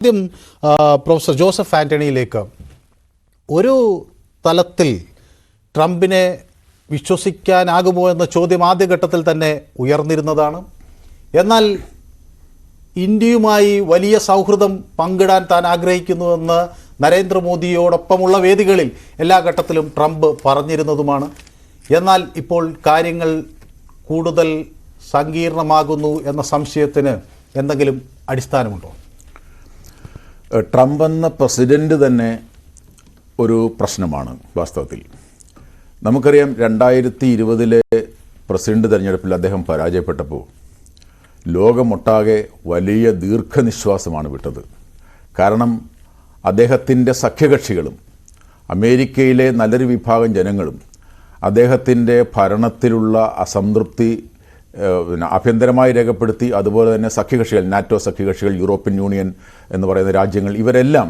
ആദ്യം professor Joseph ആൻ്റണിയിലേക്ക്, ഒരു തലത്തിൽ ട്രംപിനെ വിശ്വസിക്കാനാകുമോ എന്ന ചോദ്യം ആദ്യഘട്ടത്തിൽ തന്നെ ഉയർന്നിരുന്നതാണ്. എന്നാൽ ഇന്ത്യയുമായി വലിയ സൗഹൃദം പങ്കിടാൻ താൻ ആഗ്രഹിക്കുന്നുവെന്ന് നരേന്ദ്രമോദിയോടൊപ്പമുള്ള വേദികളിൽ എല്ലാ ഘട്ടത്തിലും ട്രംപ് പറഞ്ഞിരുന്നതുമാണ്. എന്നാൽ ഇപ്പോൾ കാര്യങ്ങൾ കൂടുതൽ സങ്കീർണമാകുന്നു എന്ന സംശയത്തിന് എന്തെങ്കിലും അടിസ്ഥാനമുണ്ടോ? ട്രംപ് എന്ന പ്രസിഡന്റ് തന്നെ ഒരു പ്രശ്നമാണ് വാസ്തവത്തിൽ. നമുക്കറിയാം 2020 പ്രസിഡന്റ് തെരഞ്ഞെടുപ്പിൽ അദ്ദേഹം പരാജയപ്പെട്ടപ്പോൾ ലോകമൊട്ടാകെ വലിയ ദീർഘനിശ്വാസമാണ് വിട്ടത്. കാരണം അദ്ദേഹത്തിൻ്റെ സഖ്യകക്ഷികളും അമേരിക്കയിലെ നല്ലൊരു വിഭാഗം ജനങ്ങളും അദ്ദേഹത്തിൻ്റെ ഭരണത്തിലുള്ള അസംതൃപ്തി ആഭ്യന്തരമായി രേഖപ്പെടുത്തി. അതുപോലെ തന്നെ സഖ്യകക്ഷികൾ, നാറ്റോ സഖ്യകക്ഷികൾ, യൂറോപ്യൻ യൂണിയൻ എന്ന് പറയുന്ന രാജ്യങ്ങൾ, ഇവരെല്ലാം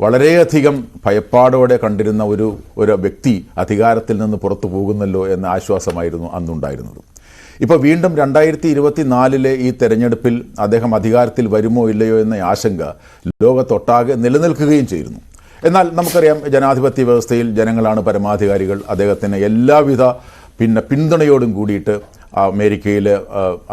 വളരെയധികം ഭയപ്പാടോടെ കണ്ടിരുന്ന ഒരു വ്യക്തി അധികാരത്തിൽ നിന്ന് പുറത്തു പോകുന്നല്ലോ എന്ന ആശ്വാസമായിരുന്നു അന്നുണ്ടായിരുന്നത്. ഇപ്പോൾ വീണ്ടും 2024 ഈ തെരഞ്ഞെടുപ്പിൽ അദ്ദേഹം അധികാരത്തിൽ വരുമോ ഇല്ലയോ എന്ന ആശങ്ക ലോകത്തൊട്ടാകെ നിലനിൽക്കുകയും ചെയ്യുന്നു. എന്നാൽ നമുക്കറിയാം, ജനാധിപത്യ വ്യവസ്ഥയിൽ ജനങ്ങളാണ് പരമാധികാരികൾ. അദ്ദേഹത്തിന് എല്ലാവിധ പിന്തുണയോടും കൂടിയിട്ട് അമേരിക്കയിൽ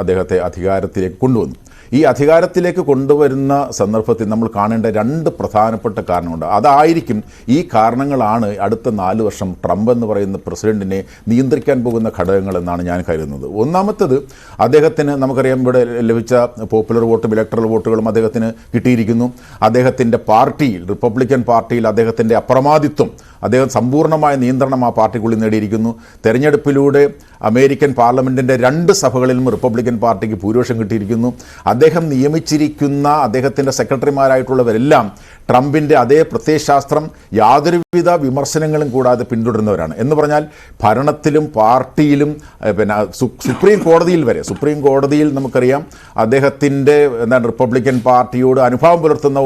അദ്ദേഹത്തെ അധികാരത്തിലേക്ക് കൊണ്ടുവന്നു. ഈ അധികാരത്തിലേക്ക് കൊണ്ടുവരുന്ന സന്ദർഭത്തിൽ നമ്മൾ കാണേണ്ട 2 പ്രധാനപ്പെട്ട കാരണമുണ്ട്. അതായിരിക്കും, ഈ കാരണങ്ങളാണ് അടുത്ത 4 വർഷം ട്രംപ് എന്ന് പറയുന്ന പ്രസിഡന്റിനെ നിയന്ത്രിക്കാൻ പോകുന്ന ഘടകങ്ങളെന്നാണ് ഞാൻ കരുതുന്നത്. ഒന്നാമത്തേത്, അദ്ദേഹത്തിന് നമുക്കറിയാം ഇവിടെ ലഭിച്ച പോപ്പുലർ വോട്ടും ഇലക്ട്രൽ വോട്ടുകളും അദ്ദേഹത്തിന് കിട്ടിയിരിക്കുന്നു. അദ്ദേഹത്തിൻ്റെ പാർട്ടിയിൽ, റിപ്പബ്ലിക്കൻ പാർട്ടിയിൽ അദ്ദേഹത്തിൻ്റെ അപ്രമാദിത്വം, അദ്ദേഹം സമ്പൂർണ്ണമായ നിയന്ത്രണം ആ പാർട്ടിക്കുള്ളിൽ നേടിയിരിക്കുന്നു. തെരഞ്ഞെടുപ്പിലൂടെ അമേരിക്കൻ പാർലമെൻറ്റിൻ്റെ 2 സഭകളിലും റിപ്പബ്ലിക്കൻ പാർട്ടിക്ക് ഭൂരിപക്ഷം കിട്ടിയിരിക്കുന്നു. അദ്ദേഹം നിയമിച്ചിരിക്കുന്ന അദ്ദേഹത്തിൻ്റെ സെക്രട്ടറിമാരായിട്ടുള്ളവരെല്ലാം ട്രംപിൻ്റെ അതേ പ്രത്യയശാസ്ത്രം യാതൊരുവിധ വിമർശനങ്ങളും കൂടാതെ പിന്തുടരുന്നവരാണ്. എന്ന് പറഞ്ഞാൽ ഭരണത്തിലും പാർട്ടിയിലും സുപ്രീം കോടതിയിൽ നമുക്കറിയാം അദ്ദേഹത്തിൻ്റെ റിപ്പബ്ലിക്കൻ പാർട്ടിയോട് അനുഭാവം പുലർത്തുന്ന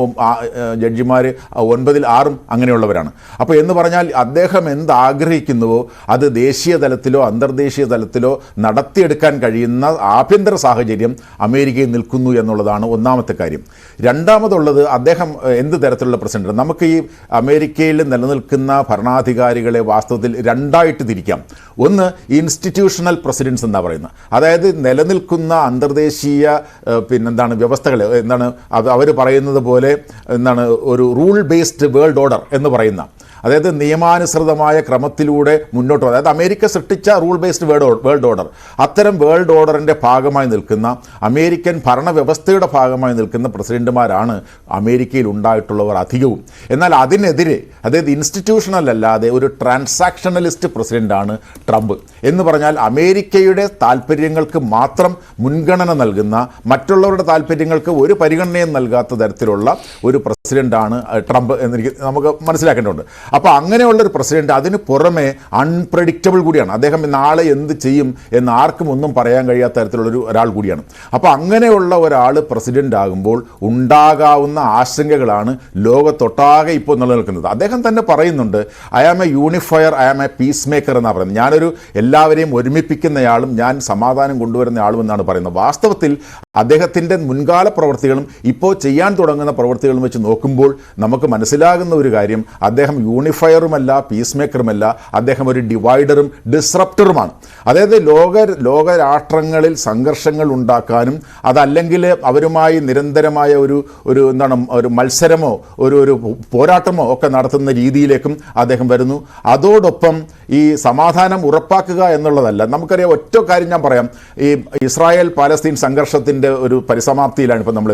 ജഡ്ജിമാർ 9-ൽ 6 അങ്ങനെയുള്ളവരാണ്. അപ്പോൾ എന്ന് പറഞ്ഞാൽ അദ്ദേഹം എന്താഗ്രഹിക്കുന്നുവോ അത് ദേശീയ തലത്തിലോ അന്തർദേശീയ തലത്തിലോ നടത്തിയെടുക്കാൻ കഴിയുന്ന ആഭ്യന്തര സാഹചര്യം അമേരിക്കയിൽ നിൽക്കുന്നു എന്നുള്ളതാണ് ഒന്നാമത്തെ കാര്യം. രണ്ടാമതുള്ളത്, അദ്ദേഹം എന്ത് തരത്തിലുള്ള പ്രസിഡന്റ്. നമുക്ക് ഈ അമേരിക്കയിൽ നിലനിൽക്കുന്ന ഭരണാധികാരികളെ വാസ്തവത്തിൽ 2ആയിട്ട് തിരിക്കാം. ഒന്ന്, ഇൻസ്റ്റിറ്റ്യൂഷണൽ പ്രസിഡൻസ് എന്നാണ് പറയുന്നത്. അതായത് നിലനിൽക്കുന്ന അന്തർദേശീയ വ്യവസ്ഥകളെ അവർ പറയുന്നത് പോലെ ഒരു റൂൾ ബേസ്ഡ് വേൾഡ് ഓർഡർ എന്ന് പറയുന്ന, അതായത് നിയമാനുസൃതമായ ക്രമത്തിലൂടെ മുന്നോട്ട്, അതായത് അമേരിക്ക സൃഷ്ടിച്ച റൂൾ ബേസ്ഡ് വേൾഡ് ഓർഡർ, അത്തരം വേൾഡ് ഓർഡറിൻ്റെ ഭാഗമായി നിൽക്കുന്ന, അമേരിക്കൻ ഭരണവ്യവസ്ഥയുടെ ഭാഗമായി നിൽക്കുന്ന പ്രസിഡന്റുമാരാണ് അമേരിക്കയിൽ ഉണ്ടായിട്ടുള്ളവർ അധികവും. എന്നാൽ അതിനെതിരെ, അതായത് ഇൻസ്റ്റിറ്റ്യൂഷണൽ അല്ലാതെ ഒരു ട്രാൻസാക്ഷണലിസ്റ്റ് പ്രസിഡന്റാണ് ട്രംപ്. എന്ന് പറഞ്ഞാൽ അമേരിക്കയുടെ താല്പര്യങ്ങൾക്ക് മാത്രം മുൻഗണന നൽകുന്ന, മറ്റുള്ളവരുടെ താല്പര്യങ്ങൾക്ക് ഒരു പരിഗണനയും നൽകാത്ത തരത്തിലുള്ള ഒരു പ്രസിഡന്റാണ് ട്രംപ് എന്ന് നമുക്ക് മനസ്സിലാക്കേണ്ടതുണ്ട്. അപ്പോൾ അങ്ങനെയുള്ളൊരു പ്രസിഡന്റ്, അതിന് പുറമെ അൺപ്രഡിക്റ്റബിൾ കൂടിയാണ്. അദ്ദേഹം നാളെ എന്ത് ചെയ്യും എന്ന് ആർക്കും ഒന്നും പറയാൻ കഴിയാത്ത തരത്തിലുള്ളൊരു ഒരാൾ കൂടിയാണ്. അപ്പോൾ അങ്ങനെയുള്ള ഒരാൾ പ്രസിഡന്റ് ആകുമ്പോൾ ഉണ്ടാകാവുന്ന ആശങ്കകളാണ് ലോകത്തൊട്ടാകെ ഇപ്പോൾ നിലനിൽക്കുന്നത്. അദ്ദേഹം തന്നെ പറയുന്നുണ്ട്, I am a unifier, I am a peacemaker എന്നാണ് പറയുന്നത്. ഞാനൊരു എല്ലാവരെയും ഒരുമിപ്പിക്കുന്നയാളും ഞാൻ സമാധാനം കൊണ്ടുവരുന്ന ആളും എന്നാണ് പറയുന്നത്. വാസ്തവത്തിൽ അദ്ദേഹത്തിൻ്റെ മുൻകാല പ്രവൃത്തികളും ഇപ്പോൾ ചെയ്യാൻ തുടങ്ങുന്ന പ്രവൃത്തികളും വെച്ച് നോക്കുമ്പോൾ നമുക്ക് മനസ്സിലാകുന്ന ഒരു കാര്യം, അദ്ദേഹം യൂണിഫയറുമല്ല, പീസ് മേക്കറുമല്ല, അദ്ദേഹം ഒരു ഡിവൈഡറും ഡിസ്റപ്റ്ററുമാണ്. അതായത് ലോകരാഷ്ട്രങ്ങളിൽ സംഘർഷങ്ങൾ ഉണ്ടാക്കാനും അതല്ലെങ്കിൽ അവരുമായി നിരന്തരമായ ഒരു മത്സരമോ ഒരു പോരാട്ടമോ ഒക്കെ നടത്തുന്ന രീതിയിലേക്കും അദ്ദേഹം വരുന്നു. അതോടൊപ്പം ഈ സമാധാനം ഉറപ്പാക്കുക എന്നുള്ളതല്ല. നമുക്കറിയാം, ഒറ്റ കാര്യം ഞാൻ പറയാം, ഈ ഇസ്രായേൽ പാലസ്തീൻ സംഘർഷത്തിൻ്റെ ഒരു പരിസമാപ്തിയിലാണ് ഇപ്പോൾ നമ്മൾ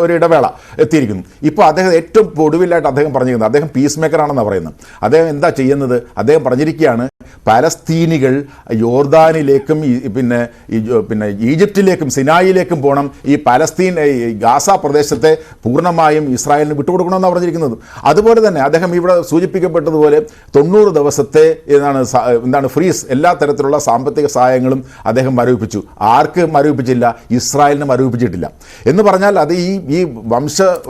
ഒരു ഇടവേള എത്തിയിരിക്കുന്നു. ഇപ്പോൾ അദ്ദേഹം ഏറ്റവും ഒടുവിലായിട്ട് അദ്ദേഹം പറഞ്ഞിരിക്കുന്നത്, അദ്ദേഹം പീസ് മേക്കറാണെന്നാണ് പറയുന്നത്. അദ്ദേഹം എന്താ ചെയ്യുന്നത്? അദ്ദേഹം പറഞ്ഞിരിക്കുകയാണ്, പാലസ്തീനികൾ യോർദാനിലേക്കും പിന്നെ ഈജിപ്തിലേക്കും സിനായിലേക്കും പോകണം, ഈ ഗാസ പ്രദേശത്തെ പൂർണ്ണമായും ഇസ്രായേലിന് വിട്ടുകൊടുക്കണമെന്നാണ് പറഞ്ഞിരിക്കുന്നത്. അതുപോലെ തന്നെ അദ്ദേഹം ഇവിടെ സൂചിപ്പിക്കപ്പെട്ടതുപോലെ 90 ദിവസത്തെ ഫ്രീസ്, എല്ലാ തരത്തിലുള്ള സാമ്പത്തിക സഹായങ്ങളും അദ്ദേഹം മരവിപ്പിച്ചു. ആർക്ക് മരവിപ്പിച്ചില്ല? ഇസ്രായേലിന് മരവിപ്പിച്ചിട്ടില്ല. എന്ന് പറഞ്ഞാൽ അത് ഈ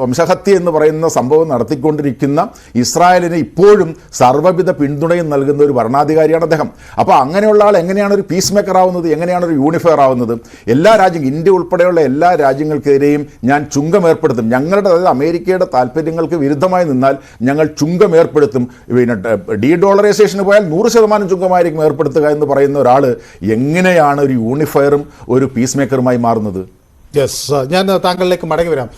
വംശഹത്യ എന്ന് പറയുന്ന സംഭവം നടത്തിക്കൊണ്ടിരിക്കുന്ന ഇസ്രായേലിന് ഇപ്പോഴും സർവ്വവിധ പിന്തുണയും നൽകുന്ന ഒരു ഭരണാധികാരിയാണ് അദ്ദേഹം. അപ്പോൾ അങ്ങനെയുള്ള ആൾ എങ്ങനെയാണ് ഒരു പീസ് മേക്കർ ആവുന്നത്, എങ്ങനെയാണ് ഒരു യൂണിഫയർ ആവുന്നത്? എല്ലാ രാജ്യങ്ങളും, ഇന്ത്യ ഉൾപ്പെടെയുള്ള എല്ലാ രാജ്യങ്ങൾക്കെതിരെയും ഞാൻ ചുങ്കം ഏർപ്പെടുത്തും, ഞങ്ങളുടെ, അതായത് അമേരിക്കയുടെ താല്പര്യങ്ങൾക്ക് വിരുദ്ധമായി നിന്നാൽ ഞങ്ങൾ ചുങ്കം ഏർപ്പെടുത്തും, പിന്നെ ഡീഡോളറൈസേഷന് പോയാൽ 100% ചുങ്കമായിരിക്കും ഏർപ്പെടുത്തുക എന്ന് പറയുന്ന ഒരാൾ എങ്ങനെയാണ് ഒരു യൂണിഫയറും ഒരു പീസ് മേക്കറുമായി മാറുന്നത്? യെസ്, ഞാൻ താങ്കളിലേക്ക് മടങ്ങി വരാം.